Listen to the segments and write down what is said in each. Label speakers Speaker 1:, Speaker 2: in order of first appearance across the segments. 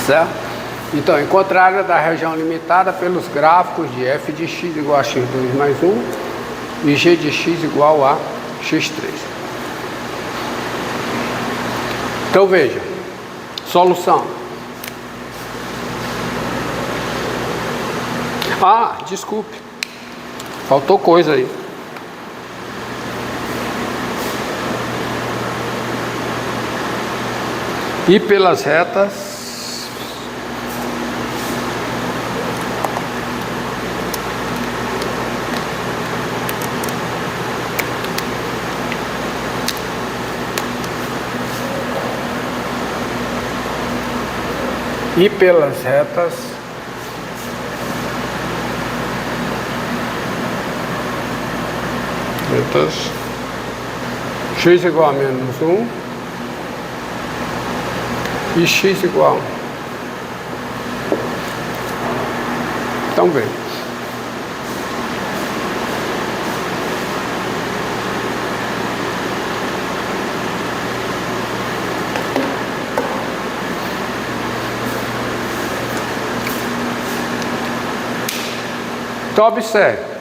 Speaker 1: certo? Então, encontrar a área da região limitada pelos gráficos de f de x igual a x2 mais 1 e g de x igual a x3. Então, veja, solução. Ah, desculpe, faltou coisa aí. E pelas retas x igual a menos 1 e x igual a 1. Então, vem. Então, observe.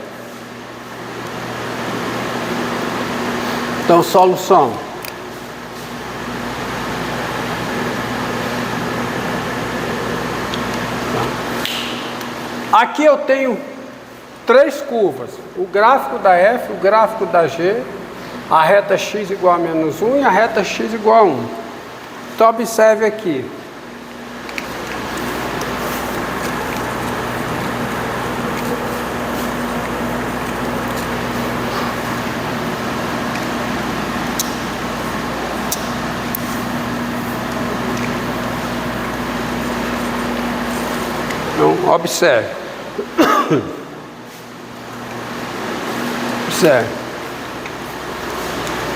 Speaker 1: Então, solução. Aqui eu tenho três curvas. O gráfico da F, o gráfico da G, a reta x igual a menos 1 e a reta x igual a 1. Então, observe aqui. Então, observe. Observe.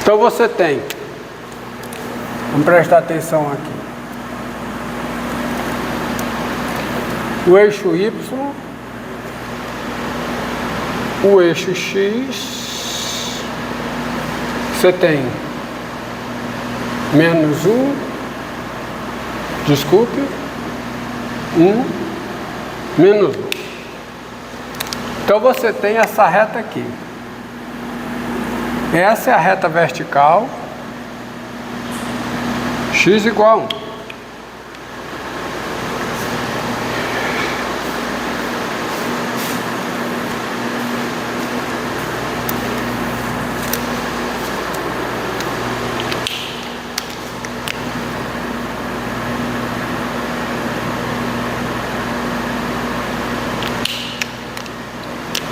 Speaker 1: Então você tem, vamos prestar atenção aqui, o eixo Y, o eixo X, você tem menos 1, desculpe, 1, menos 1. Então você tem essa reta aqui. Essa é a reta vertical, x igual a 1.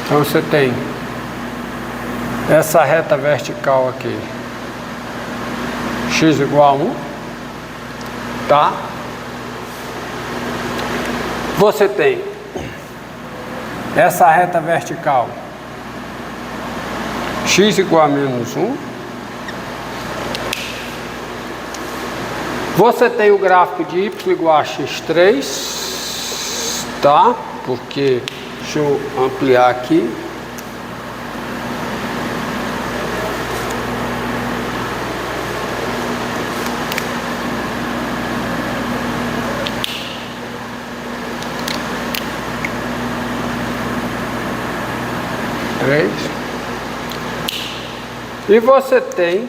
Speaker 1: Então você tem essa reta vertical aqui, x igual a 1, tá? Você tem essa reta vertical, x igual a menos 1. Você tem o gráfico de y igual a x3, tá? Porque, deixa eu ampliar aqui. E você tem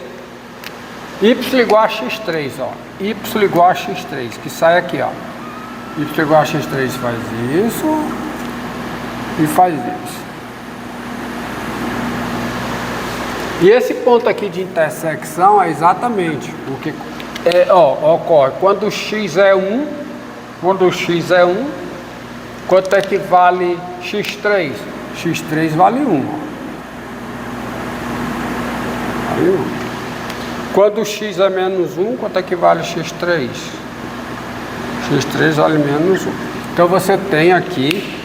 Speaker 1: y igual a x3, ó. Y igual a x3, que sai aqui, ó. Y igual a x3 faz isso e faz isso. E esse ponto aqui de intersecção é exatamente o que ocorre quando o x é 1. Quando o x é 1, quanto é que vale x3? X3 vale 1. Quando o x é menos 1, quanto é que vale x3? X3 vale menos 1. Então você tem aqui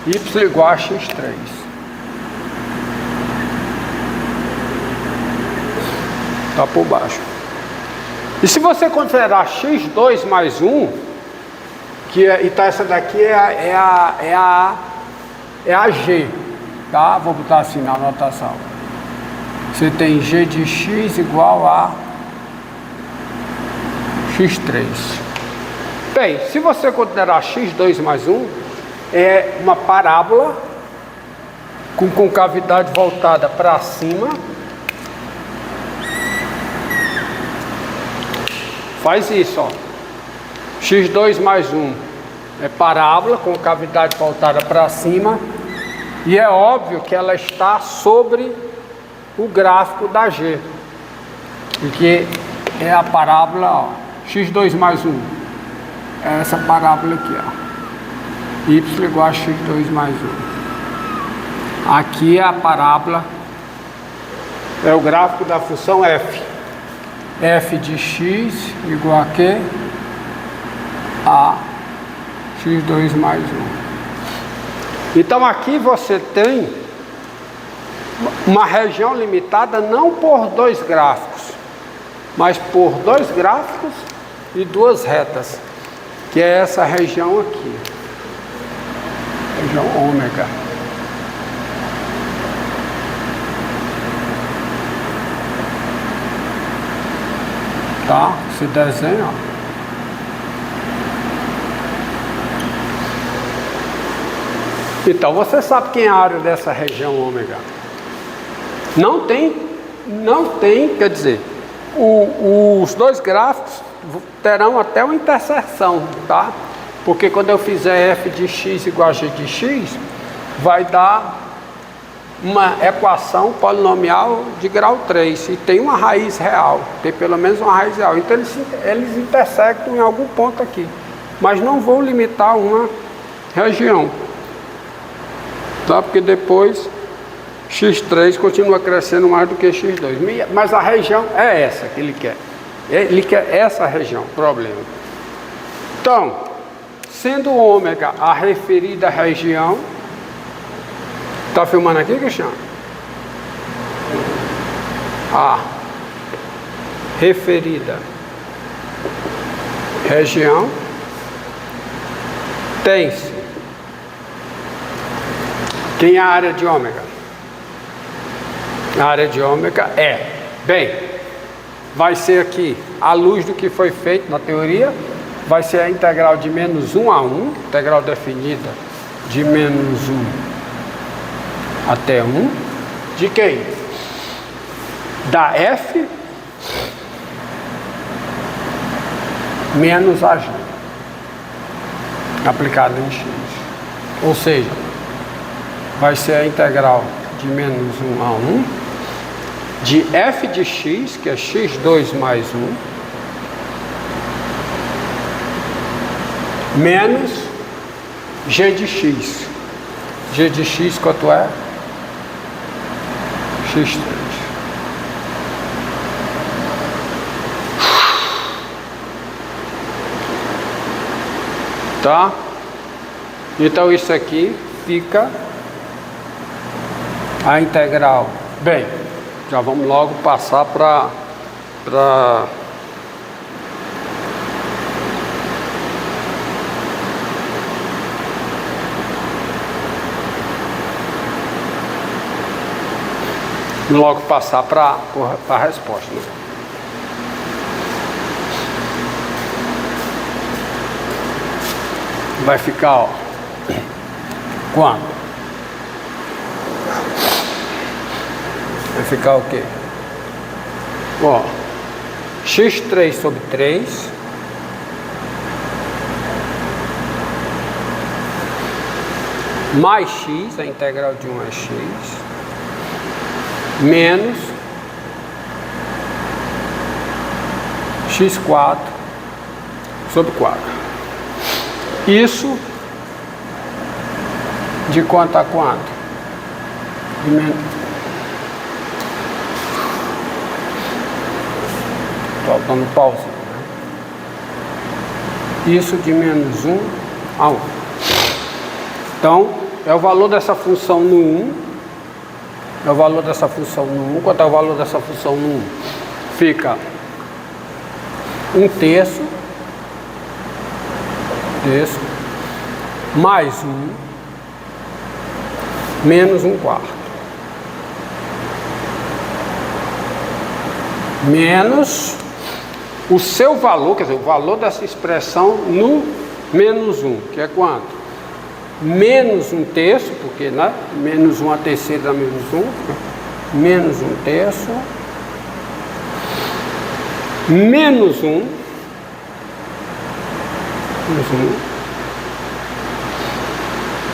Speaker 1: y igual a x3. Está por baixo. E se você considerar x2 mais 1, então essa daqui é a g, tá? Vou botar assim na anotação. Você tem g de x igual a x3. Bem, se você considerar x2 mais 1, é uma parábola com concavidade voltada para cima. Faz isso, ó. x2 mais 1 é parábola com cavidade voltada para cima. E é óbvio que ela está sobre o gráfico da G. Porque é a parábola, ó, x2 mais 1. É essa parábola aqui, ó. Y igual a x2 mais 1. Aqui é a parábola, é o gráfico da função f. F de x igual a quê? A x2 mais 1. Então aqui você tem uma região limitada não por dois gráficos, mas por dois gráficos e duas retas, que é essa região aqui, região ômega. Tá? Esse desenho, ó. Então você sabe quem é a área dessa região ômega. Não tem, quer dizer, os dois gráficos terão até uma interseção, tá? Porque quando eu fizer f de x igual a g de x, vai dar uma equação polinomial de grau 3 e tem uma raiz real, tem pelo menos uma raiz real. Então eles intersectam em algum ponto aqui, mas não vou limitar uma região, tá? Porque depois x3 continua crescendo mais do que x2, mas a região é essa que ele quer. Ele quer essa região, problema. Então, sendo ômega a referida região, está filmando aqui, Cristiano? A referida região tem-se. Quem é a área de ômega? A área de ômega é, bem, vai ser aqui, à luz do que foi feito na teoria, vai ser a integral de menos 1 a 1, integral definida de menos 1 até 1, de quem? Da f menos a g, aplicado em x. Ou seja, vai ser a integral de menos 1 a 1, de f de x, que é x2 mais 1, menos g de x. G de x quanto é? x3. Tá? Então isso aqui fica a integral. Bem, já vamos logo passar para a resposta, né? Vai ficar, ó, quanto? Vai ficar o quê? Ó, x3 sobre 3 mais x, a integral de 1 é x, menos x4 sobre 4. Isso de quanto a quanto? De menos. Faltando pauzinho, né? Isso de menos 1 a 1. Então, é o valor dessa função no 1. É o valor dessa função no 1. Quanto é o valor dessa função no 1? Fica 1/3 mais 1 menos 1/4 menos o seu valor, quer dizer, o valor dessa expressão no menos 1, que é quanto? Menos 1/3, porque, né? Menos 1/3 dá menos 1, menos 1/3, menos 1,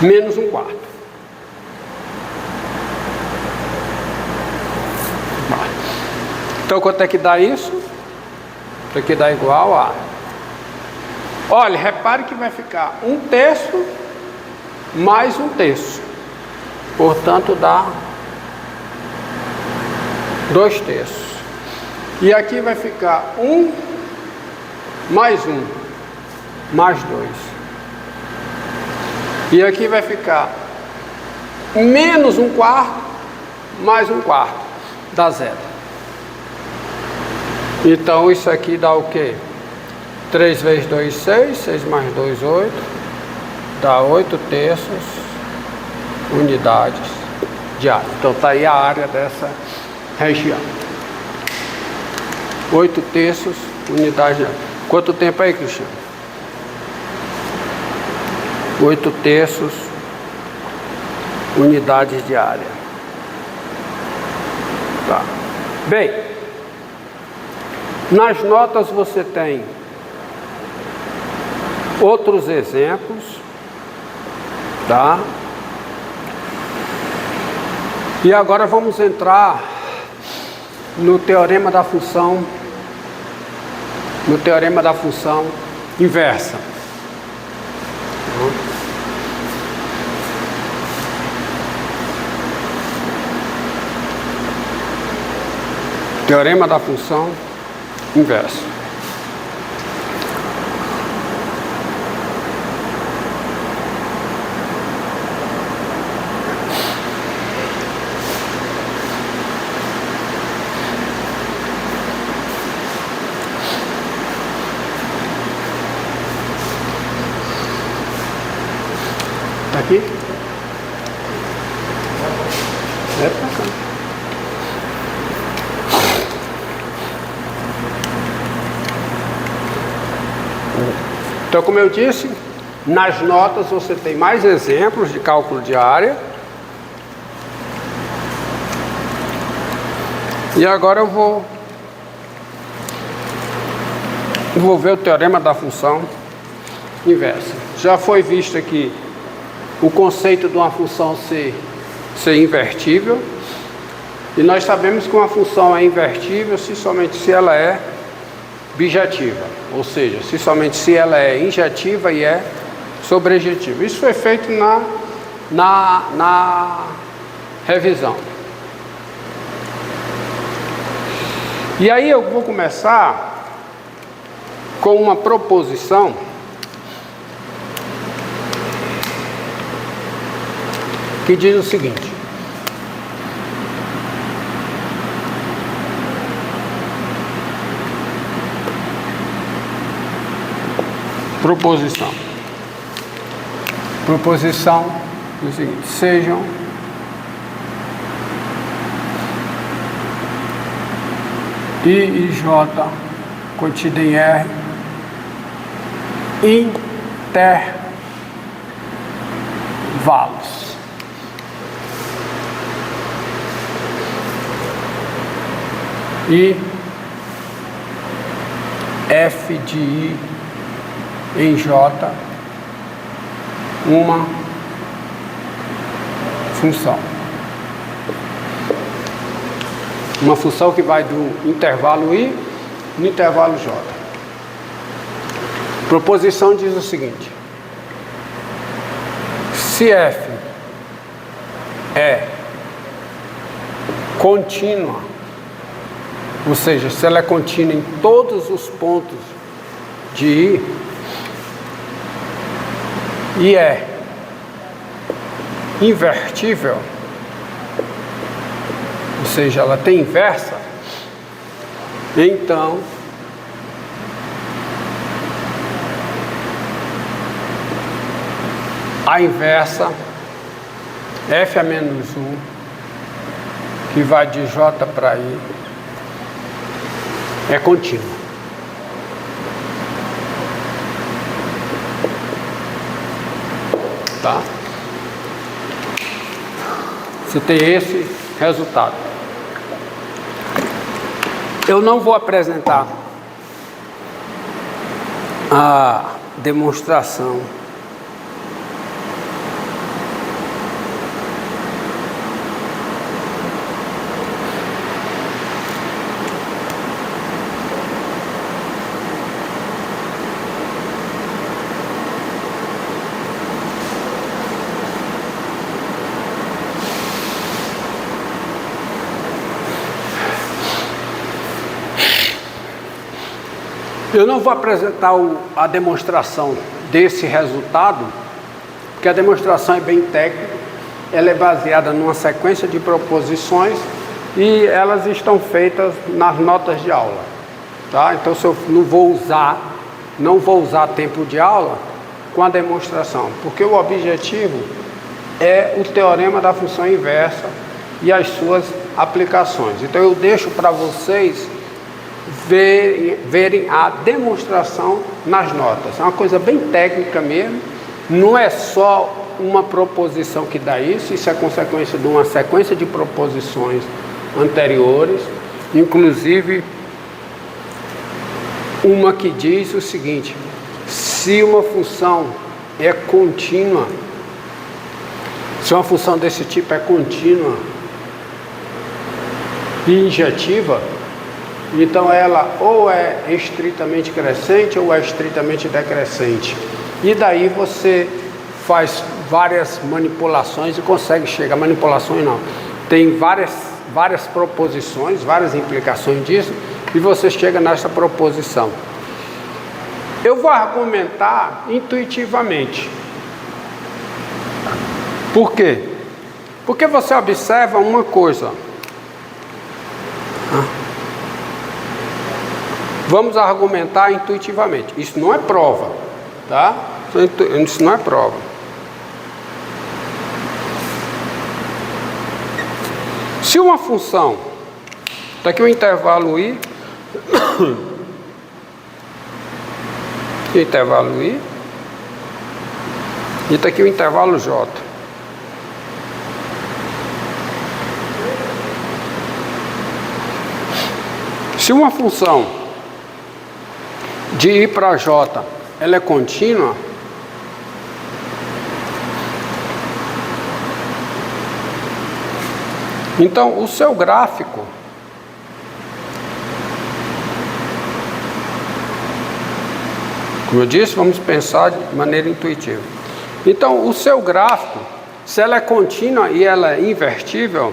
Speaker 1: menos 1/4. Então, quanto é que dá isso? Isso aqui dá igual a... Olha, repare que vai ficar 1/3 mais 1/3. Portanto, dá 2/3. E aqui vai ficar 1 mais 1, mais 2. E aqui vai ficar menos 1/4 mais 1/4, dá 0. Então isso aqui dá o quê? 3 vezes 2, 6, 6 mais 2, 8, dá 8/3 unidades de área. Então está aí a área dessa região. 8/3 unidades de área. Quanto tempo aí, Cristiano? 8/3 unidades de área. Tá. Bem, nas notas você tem outros exemplos, tá? E agora vamos entrar no teorema da função, inversa. Teorema da função inversa. Tá aqui? É pra cá. Então, como eu disse, nas notas você tem mais exemplos de cálculo de área. E agora eu vou ver o teorema da função inversa. Já foi visto aqui o conceito de uma função ser invertível. E nós sabemos que uma função é invertível somente se ela é bijetiva, ou seja, somente se ela é injetiva e é sobrejetiva. Isso foi feito na revisão. E aí eu vou começar com uma proposição que diz o seguinte: proposição diz o seguinte: sejam I e J contida em R intervalos. E F de I em J uma função. Uma função que vai do intervalo I no intervalo J. Proposição diz o seguinte: se F é contínua, ou seja, se ela é contínua em todos os pontos de I, e é invertível, ou seja, ela tem inversa, então a inversa F a menos 1, que vai de J para I, é contínua. tá? Você tem esse resultado. Eu não vou apresentar a demonstração Eu não vou apresentar a demonstração desse resultado, porque a demonstração é bem técnica, ela é baseada numa sequência de proposições e elas estão feitas nas notas de aula, tá? Então se eu não vou usar tempo de aula com a demonstração, porque o objetivo é o teorema da função inversa e as suas aplicações. Então eu deixo para vocês verem a demonstração nas notas. É uma coisa bem técnica mesmo, não é só uma proposição que dá isso é consequência de uma sequência de proposições anteriores, inclusive uma que diz o seguinte: se uma função é contínua, se uma função desse tipo é contínua e injetiva, então ela ou é estritamente crescente ou é estritamente decrescente. E daí você faz várias manipulações e consegue chegar, manipulações não, tem várias proposições, várias implicações disso, e você chega nessa proposição. Eu vou argumentar intuitivamente. Por quê? Porque você observa uma coisa. Vamos argumentar intuitivamente. Isso não é prova, tá? Isso não é prova. Se uma função, está aqui o intervalo I, intervalo I, e está aqui o intervalo J. Se uma função de I para J, ela é contínua, então o seu gráfico como eu disse, vamos pensar de maneira intuitiva. Então o seu gráfico, se ela é contínua e ela é invertível,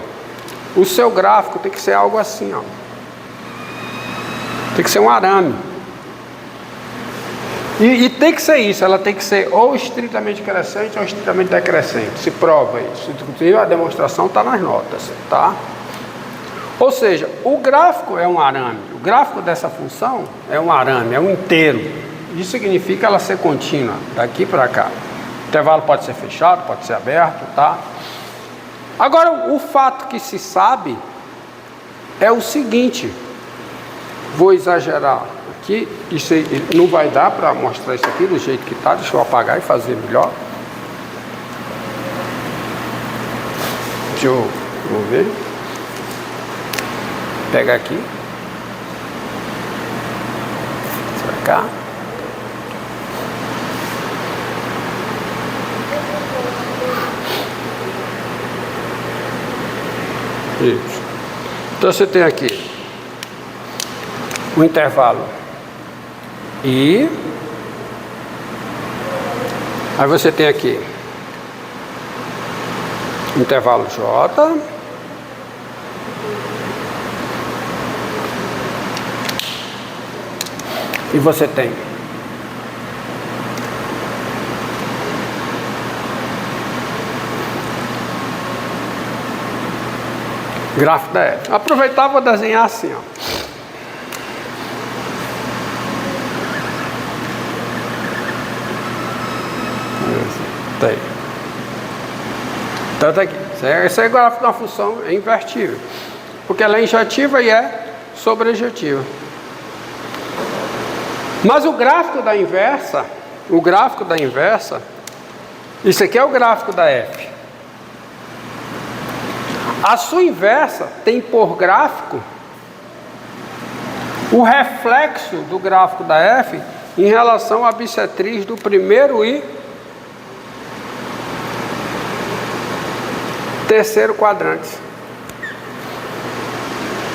Speaker 1: o seu gráfico tem que ser algo assim, ó. Tem que ser um arame. E tem que ser isso, ela tem que ser ou estritamente crescente ou estritamente decrescente. Se prova isso. Inclusive a demonstração está nas notas, tá? Ou seja, o gráfico é um arame. O gráfico dessa função é um arame, é um inteiro. Isso significa ela ser contínua, daqui para cá. O intervalo pode ser fechado, pode ser aberto, tá? Agora, o fato que se sabe é o seguinte. Vou exagerar aqui, isso aí, não vai dar para mostrar isso aqui do jeito que está, deixa eu apagar e fazer melhor. Deixa eu, vou ver. Pega aqui. Pra cá. Isso. Então você tem aqui o intervalo I, aí você tem aqui o intervalo J, e você tem gráfico da F. Aproveitar, vou desenhar assim, ó. Tem. Tanto aqui. Esse é o gráfico da função, é invertível. Porque ela é injetiva e é sobrejetiva. Mas o gráfico da inversa, Isso aqui é o gráfico da F. A sua inversa tem por gráfico o reflexo do gráfico da F em relação à bissetriz do primeiro e terceiro quadrantes.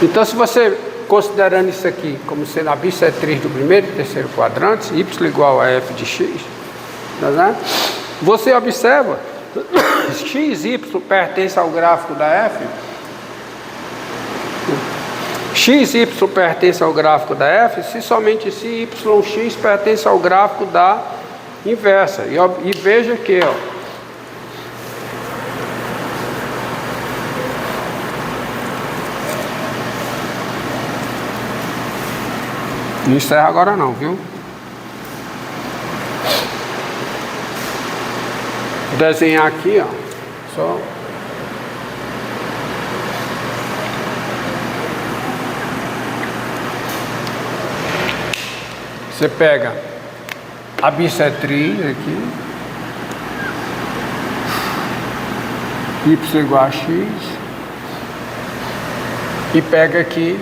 Speaker 1: Então, se você considerando isso aqui como sendo a bissetriz do primeiro e terceiro quadrantes, y igual a f de x, tá, você observa, x, y pertence ao gráfico da f, x, y pertence ao gráfico da f, se somente se y, x pertence ao gráfico da inversa. E veja que, ó, não encerra agora não, viu? Vou desenhar aqui, ó. Só. Você pega a bissetriz aqui. Y igual a x. E pega aqui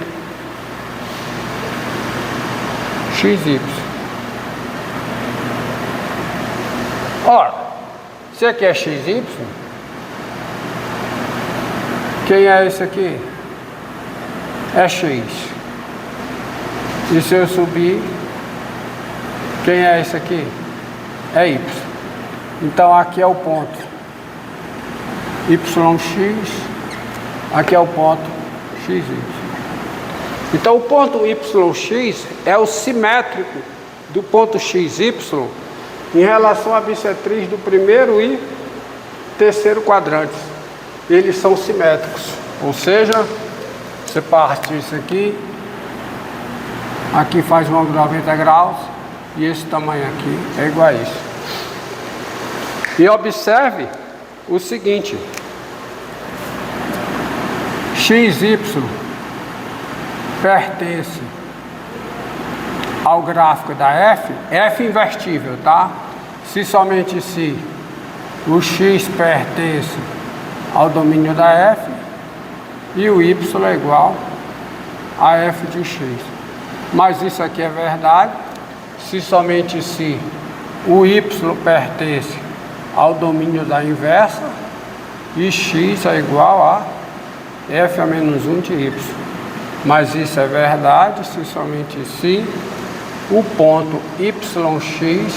Speaker 1: XY. Ora, se aqui é XY, quem é esse aqui? É X. E se eu subir, quem é esse aqui? É Y. Então aqui é o ponto YX, aqui é o ponto XY. Então o ponto YX é o simétrico do ponto XY em relação à bissetriz do primeiro e terceiro quadrantes. Eles são simétricos, ou seja, você parte isso aqui, aqui faz um ângulo de 90 graus e esse tamanho aqui é igual a isso. E observe o seguinte, XY pertence ao gráfico da F, F invertível, tá? Se somente se o X pertence ao domínio da F e o Y é igual a F de X. Mas isso aqui é verdade se somente se o Y pertence ao domínio da inversa e X é igual a F a menos 1 de Y. Mas isso é verdade se somente se o ponto YX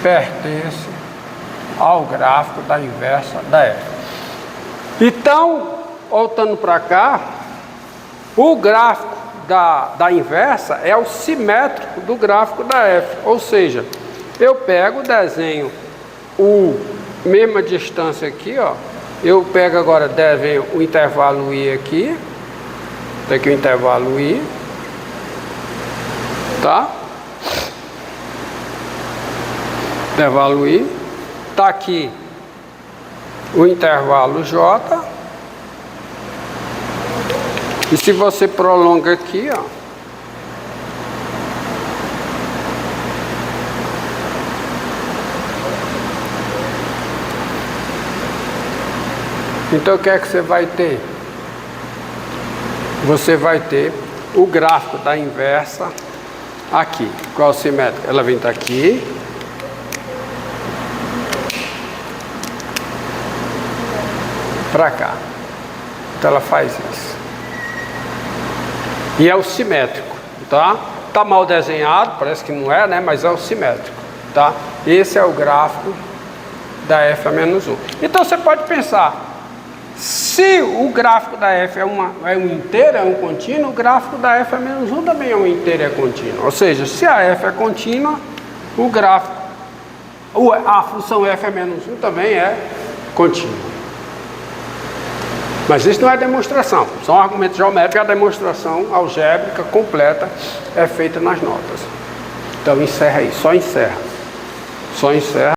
Speaker 1: pertence ao gráfico da inversa da F. Então, voltando para cá, o gráfico da inversa é o simétrico do gráfico da F. Ou seja, eu pego, desenho mesma distância aqui, ó. Eu pego agora, desenho o intervalo I aqui. Tem aqui o intervalo I, tá? Intervalo I, tá aqui o intervalo J, e se você prolonga aqui, ó, então o que é que você vai ter? Você vai ter o gráfico da inversa aqui. Qual é o simétrico? Ela vem daqui. Para cá. Então ela faz isso. E é o simétrico, tá? Tá mal desenhado, parece que não é, né? Mas é o simétrico, tá? Esse é o gráfico da F a menos 1. Então você pode pensar, se o gráfico da F é um inteiro, é um contínuo, o gráfico da F a menos 1 também é um inteiro, é contínuo. Ou seja, se a F é contínua, o gráfico, a função F a menos 1 também é contínua. Mas isso não é demonstração, são argumentos geométricos, a demonstração algébrica completa é feita nas notas. Então encerra aí, só encerra. Só encerra.